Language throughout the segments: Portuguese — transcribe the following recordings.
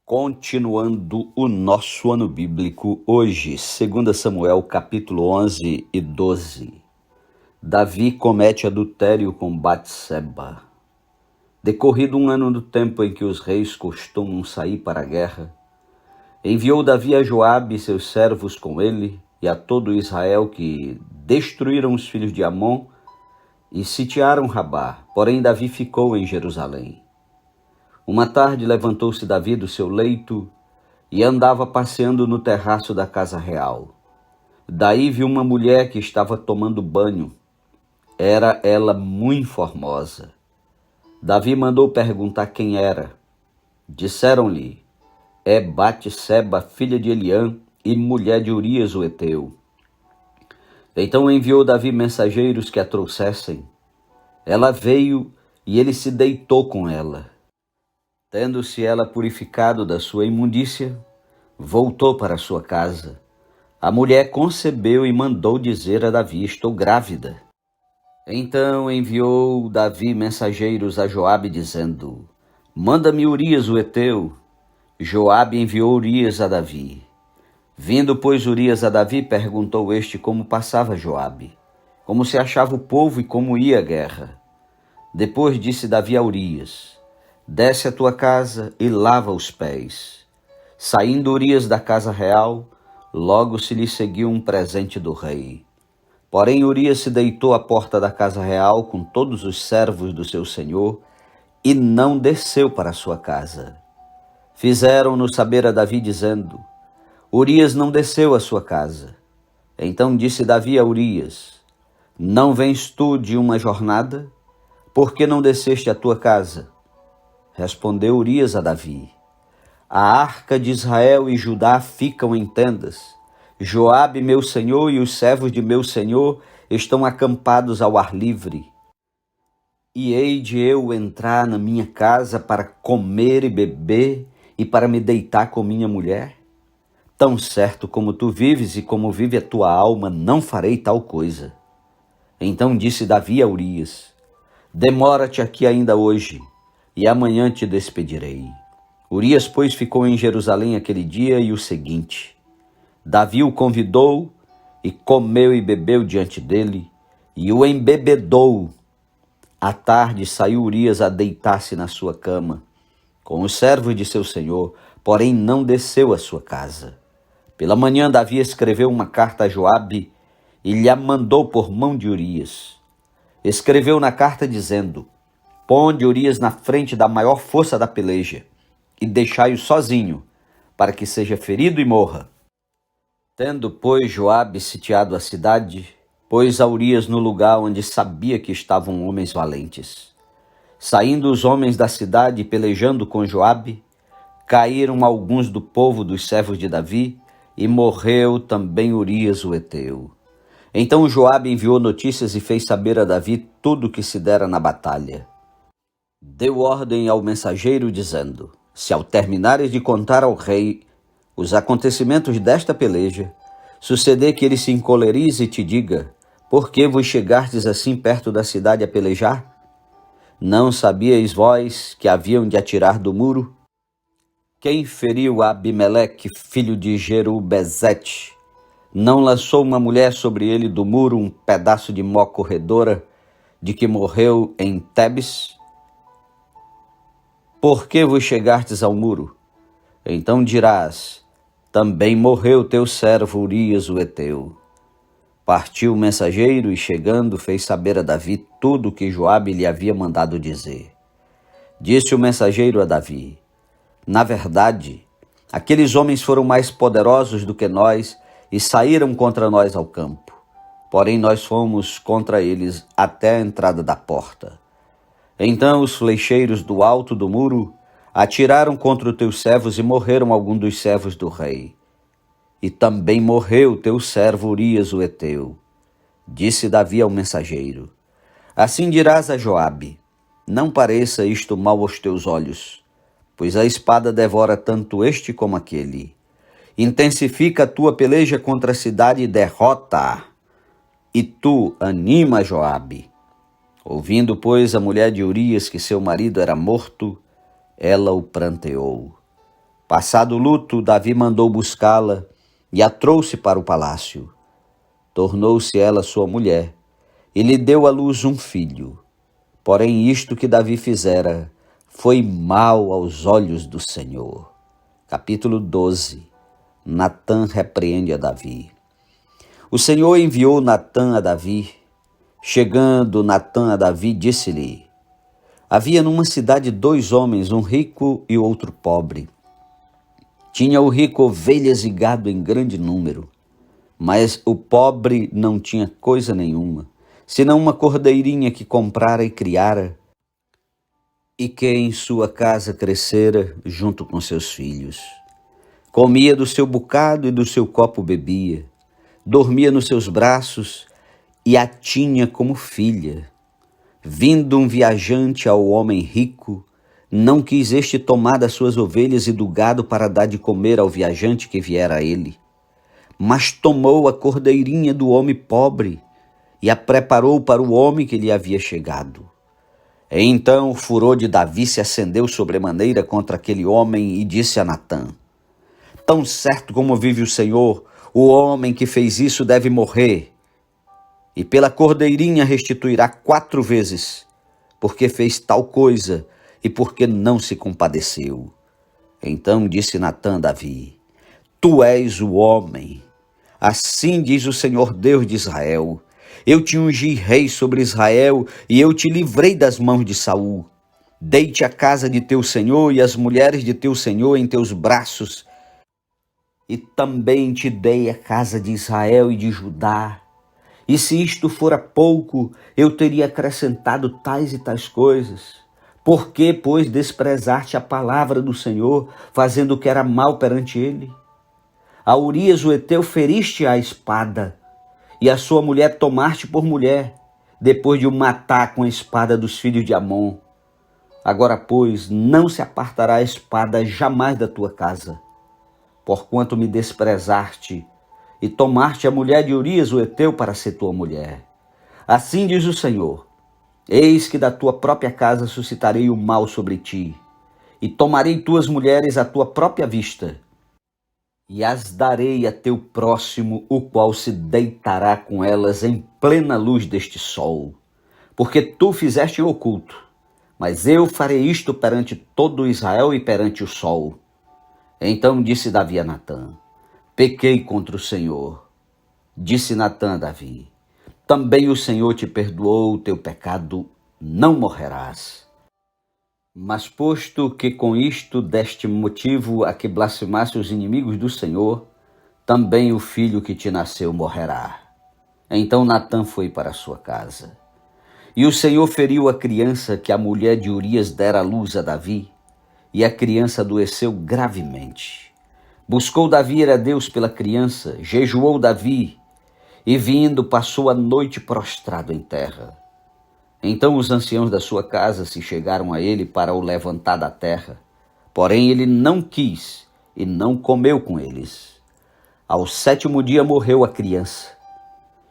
Continuando o nosso ano bíblico, hoje, 2 Samuel, capítulo 11 e 12. Davi comete adultério com Batseba. Decorrido um ano do tempo em que os reis costumam sair para a guerra, enviou Davi a Joabe e seus servos com ele e a todo Israel, que destruíram os filhos de Amon e sitiaram Rabá. Porém Davi ficou em Jerusalém. Uma tarde levantou-se Davi do seu leito e andava passeando no terraço da casa real. Daí viu uma mulher que estava tomando banho. Era ela muito formosa. Davi mandou perguntar quem era. Disseram-lhe: é Batseba, filha de Eliã e mulher de Urias o heteu. Então enviou Davi mensageiros que a trouxessem. Ela veio e ele se deitou com ela. Tendo-se ela purificado da sua imundícia, voltou para sua casa. A mulher concebeu e mandou dizer a Davi: estou grávida. Então enviou Davi mensageiros a Joabe, dizendo: manda-me Urias o heteu. Joabe enviou Urias a Davi. Vindo, pois, Urias a Davi, perguntou este como passava Joabe, como se achava o povo e como ia a guerra. Depois disse Davi a Urias: desce à tua casa e lava os pés. Saindo Urias da casa real, logo se lhe seguiu um presente do rei. Porém Urias se deitou à porta da casa real com todos os servos do seu senhor e não desceu para a sua casa. Fizeram-no saber a Davi, dizendo: Urias não desceu à sua casa. Então disse Davi a Urias: não vens tu de uma jornada? Por que não desceste à tua casa? Respondeu Urias a Davi: a arca de Israel e Judá ficam em tendas. Joabe, meu senhor, e os servos de meu senhor estão acampados ao ar livre. E hei de eu entrar na minha casa para comer e beber e para me deitar com minha mulher? Tão certo como tu vives e como vive a tua alma, não farei tal coisa. Então disse Davi a Urias: demora-te aqui ainda hoje, e amanhã te despedirei. Urias, pois, ficou em Jerusalém aquele dia e o seguinte. Davi o convidou e comeu e bebeu diante dele e o embebedou. À tarde saiu Urias a deitar-se na sua cama com os servos de seu senhor, porém não desceu à sua casa. Pela manhã Davi escreveu uma carta a Joabe e lhe a mandou por mão de Urias. Escreveu na carta dizendo: ponde Urias na frente da maior força da peleja e deixai-o sozinho, para que seja ferido e morra. Tendo, pois, Joabe sitiado a cidade, pôs a Urias no lugar onde sabia que estavam homens valentes. Saindo os homens da cidade e pelejando com Joabe, caíram alguns do povo dos servos de Davi, e morreu também Urias o heteu. Então Joabe enviou notícias e fez saber a Davi tudo o que se dera na batalha. Deu ordem ao mensageiro, dizendo: se ao terminares de contar ao rei os acontecimentos desta peleja, suceder que ele se encolerize e te diga: por que vos chegastes assim perto da cidade a pelejar? Não sabíeis vós que haviam de atirar do muro? Quem feriu Abimeleque, filho de Jerubezete, não lançou uma mulher sobre ele do muro um pedaço de mó corredora, de que morreu em Tebes? Por que vos chegastes ao muro? Então dirás: também morreu teu servo Urias o heteu. Partiu o mensageiro e, chegando, fez saber a Davi tudo o que Joabe lhe havia mandado dizer. Disse o mensageiro a Davi: na verdade, aqueles homens foram mais poderosos do que nós e saíram contra nós ao campo. Porém nós fomos contra eles até a entrada da porta. Então os flecheiros do alto do muro atiraram contra os teus servos e morreram alguns dos servos do rei. E também morreu teu servo Urias o heteu. Disse Davi ao mensageiro: assim dirás a Joabe: não pareça isto mal aos teus olhos, pois a espada devora tanto este como aquele. Intensifica a tua peleja contra a cidade e derrota-a. E tu anima Joabe. Ouvindo, pois, a mulher de Urias que seu marido era morto, ela o pranteou. Passado o luto, Davi mandou buscá-la e a trouxe para o palácio. Tornou-se ela sua mulher e lhe deu à luz um filho. Porém isto que Davi fizera foi mal aos olhos do Senhor. Capítulo 12. Natã repreende a Davi. O Senhor enviou Natã a Davi. Chegando Natã a Davi, disse-lhe: havia numa cidade 2 homens, um rico e outro pobre. Tinha o rico ovelhas e gado em grande número, mas o pobre não tinha coisa nenhuma, senão uma cordeirinha que comprara e criara, e que em sua casa crescera junto com seus filhos. Comia do seu bocado e do seu copo bebia, dormia nos seus braços e a tinha como filha. Vindo um viajante ao homem rico, não quis este tomar das suas ovelhas e do gado para dar de comer ao viajante que viera a ele, mas tomou a cordeirinha do homem pobre e a preparou para o homem que lhe havia chegado. Então o furor de Davi se acendeu sobremaneira contra aquele homem e disse a Natã: tão certo como vive o Senhor, o homem que fez isso deve morrer, e pela cordeirinha restituirá 4 vezes, porque fez tal coisa e porque não se compadeceu. Então disse Natã a Davi: tu és o homem. Assim diz o Senhor Deus de Israel: eu te ungi rei sobre Israel e eu te livrei das mãos de Saul. Dei-te a casa de teu senhor e as mulheres de teu senhor em teus braços, e também te dei a casa de Israel e de Judá. E se isto fora pouco, eu teria acrescentado tais e tais coisas. Por que, pois, desprezaste a palavra do Senhor, fazendo o que era mal perante ele? A Urias o Heteu feriste à espada, e a sua mulher tomaste por mulher, depois de o matar com a espada dos filhos de Amon. Agora, pois, não se apartará a espada jamais da tua casa, porquanto me desprezaste e tomaste a mulher de Urias o Heteu para ser tua mulher. Assim diz o Senhor: eis que da tua própria casa suscitarei o mal sobre ti, e tomarei tuas mulheres à tua própria vista, e as darei a teu próximo, o qual se deitará com elas em plena luz deste sol, porque tu fizeste em oculto, mas eu farei isto perante todo Israel e perante o sol. Então disse Davi a Natã: pequei contra o Senhor. Disse Natã a Davi: também o Senhor te perdoou o teu pecado, não morrerás. Mas posto que com isto deste motivo a que blasfemasse os inimigos do Senhor, também o filho que te nasceu morrerá. Então Natã foi para sua casa. E o Senhor feriu a criança que a mulher de Urias dera à luz a Davi, e a criança adoeceu gravemente. Buscou Davi a Deus pela criança, jejuou Davi, e vindo passou a noite prostrado em terra. Então os anciãos da sua casa se chegaram a ele para o levantar da terra, porém ele não quis e não comeu com eles. Ao 7º dia morreu a criança,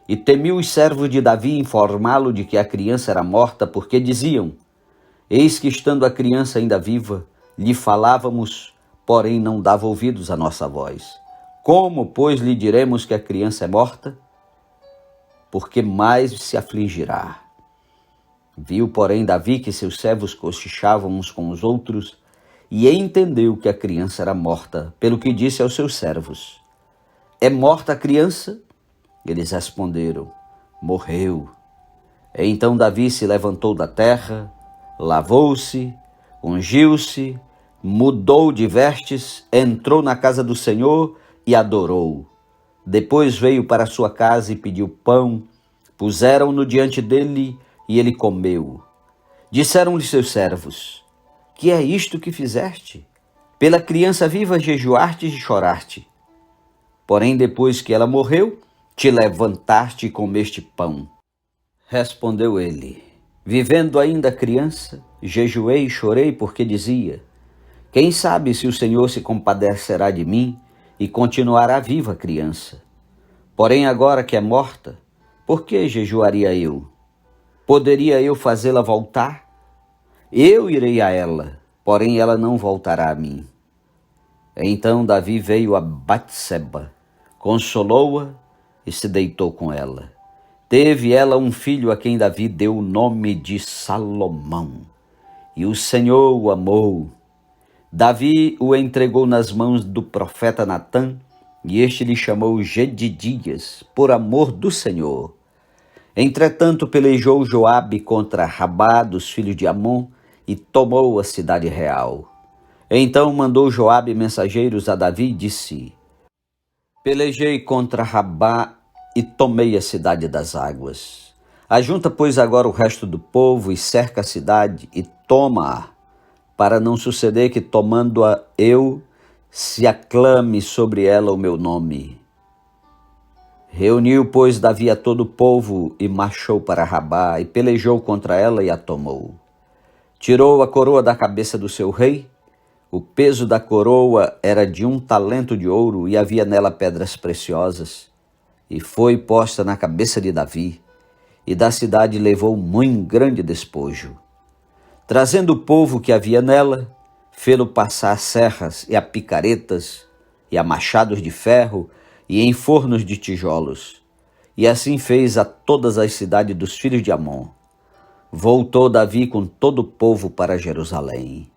e temiu os servos de Davi informá-lo de que a criança era morta, porque diziam: eis que estando a criança ainda viva, lhe falávamos, porém não dava ouvidos à nossa voz. Como, pois, lhe diremos que a criança é morta? Porque mais se afligirá. Viu, porém, Davi que seus servos cochichavam uns com os outros, e entendeu que a criança era morta, pelo que disse aos seus servos: é morta a criança? Eles responderam: morreu. Então Davi se levantou da terra, lavou-se, ungiu-se, mudou de vestes, entrou na casa do Senhor e adorou. Depois veio para sua casa e pediu pão, puseram-no diante dele e ele comeu. Disseram-lhe seus servos: que é isto que fizeste? Pela criança viva jejuaste e choraste. Porém, depois que ela morreu, te levantaste e comeste pão. Respondeu ele: vivendo ainda a criança, jejuei e chorei, porque dizia: quem sabe se o Senhor se compadecerá de mim e continuará viva a criança. Porém, agora que é morta, por que jejuaria eu? Poderia eu fazê-la voltar? Eu irei a ela, porém ela não voltará a mim. Então Davi veio a Batseba, consolou-a e se deitou com ela. Teve ela um filho a quem Davi deu o nome de Salomão, e o Senhor o amou. Davi o entregou nas mãos do profeta Natã, e este lhe chamou Jedidias, por amor do Senhor. Entretanto pelejou Joabe contra Rabá dos filhos de Amon, e tomou a cidade real. Então mandou Joabe mensageiros a Davi e disse: Pelejei contra Rabá e tomei a cidade das águas. Ajunta, pois, agora o resto do povo e cerca a cidade e toma-a, para não suceder que, tomando-a eu, se aclame sobre ela o meu nome. Reuniu, pois, Davi a todo o povo e marchou para Rabá e pelejou contra ela e a tomou. Tirou a coroa da cabeça do seu rei. O peso da coroa era de 1 talento de ouro e havia nela pedras preciosas. E foi posta na cabeça de Davi, e da cidade levou muito grande despojo. Trazendo o povo que havia nela, fê-lo passar a serras e a picaretas, e a machados de ferro, e em fornos de tijolos. E assim fez a todas as cidades dos filhos de Amon. Voltou Davi com todo o povo para Jerusalém.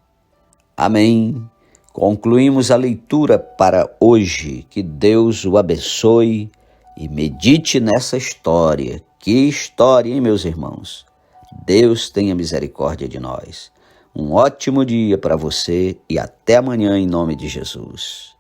Amém. Concluímos a leitura para hoje. Que Deus o abençoe e medite nessa história. Que história, hein, meus irmãos? Deus tenha misericórdia de nós. Um ótimo dia para você e até amanhã em nome de Jesus.